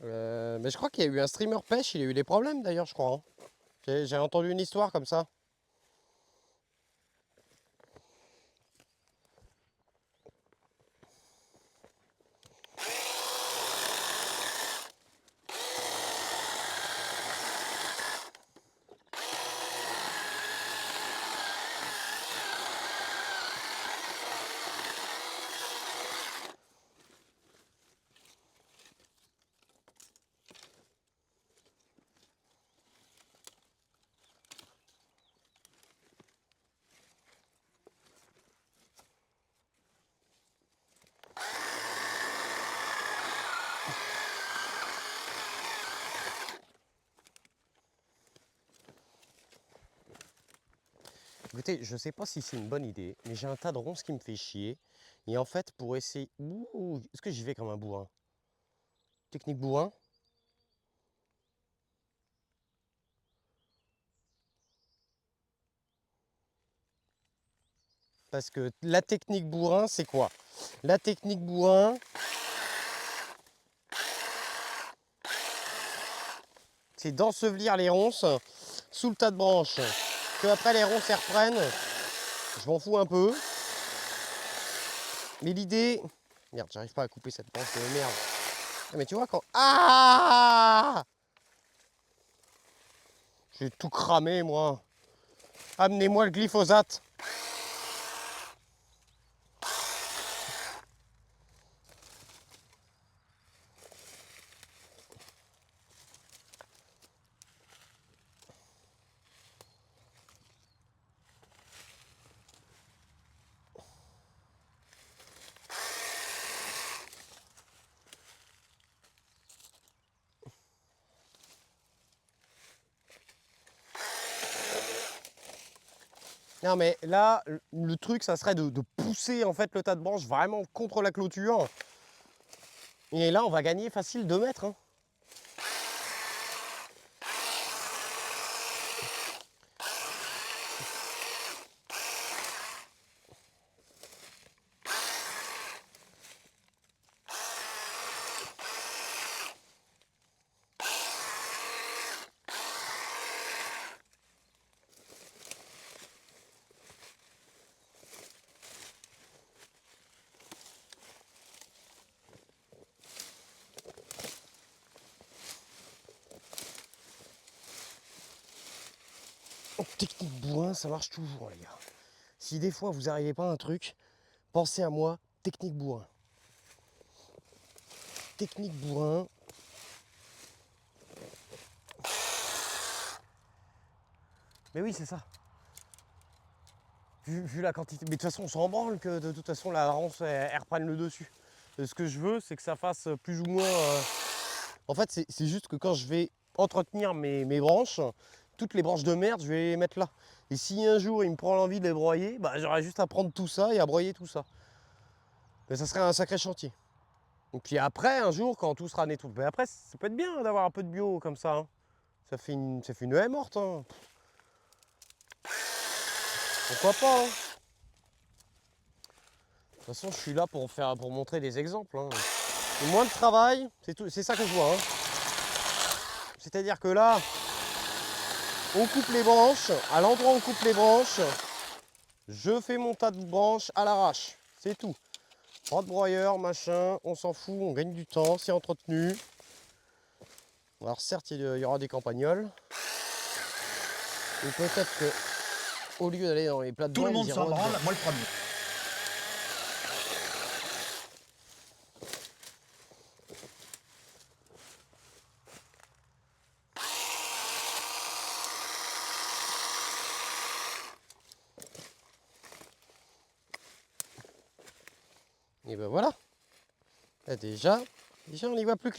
Mais je crois qu'il y a eu un streamer pêche, il a eu des problèmes d'ailleurs, je crois, hein. J'ai entendu une histoire comme ça. Écoutez, je sais pas si c'est une bonne idée, mais j'ai un tas de ronces qui me fait chier. Et en fait, pour essayer... Ouh, est-ce que j'y vais comme un bourrin? Technique bourrin? Parce que la technique bourrin, c'est quoi? La technique bourrin, c'est d'ensevelir les ronces sous le tas de branches. Que après les ronces elles reprennent, je m'en fous un peu. Mais l'idée... Merde, j'arrive pas à couper cette branche de merde. Ah, mais tu vois quand... Ah! J'ai tout cramé moi. Amenez-moi le glyphosate. Non mais là, le truc, ça serait de pousser en fait le tas de branches vraiment contre la clôture. Et là, on va gagner facile 2 mètres, hein. Technique bourrin, ça marche toujours, les gars. Si des fois vous n'arrivez pas à un truc, pensez à moi, technique bourrin. Technique bourrin. Mais oui, c'est ça. Vu la quantité. Mais de toute façon, on s'en branle que de toute façon la ronce elle reprenne le dessus. Ce que je veux, c'est que ça fasse plus ou moins. En fait, c'est juste que quand je vais entretenir mes branches, toutes les branches de merde, je vais les mettre là. Et si un jour il me prend l'envie de les broyer, bah, j'aurai juste à prendre tout ça et à broyer tout ça. Mais ça serait un sacré chantier. Et puis après, un jour, quand tout sera nettoyé, mais après, ça peut être bien d'avoir un peu de bio comme ça, hein. Ça fait une haie morte, hein. Pourquoi pas, hein. De toute façon, je suis là pour montrer des exemples, hein. Et moins de travail, c'est ça que je vois, hein. C'est-à-dire que là, on coupe les branches. À l'endroit où on coupe les branches, je fais mon tas de branches à l'arrache. C'est tout. Pas de broyeur, machin, on s'en fout, on gagne du temps, c'est entretenu. Alors certes, il y aura des campagnols. Et peut-être que au lieu d'aller dans les plats de Tout bois, le ils monde s'en iront branle, dedans. moi le premier. Et ben voilà. Là, déjà, on y voit plus clair.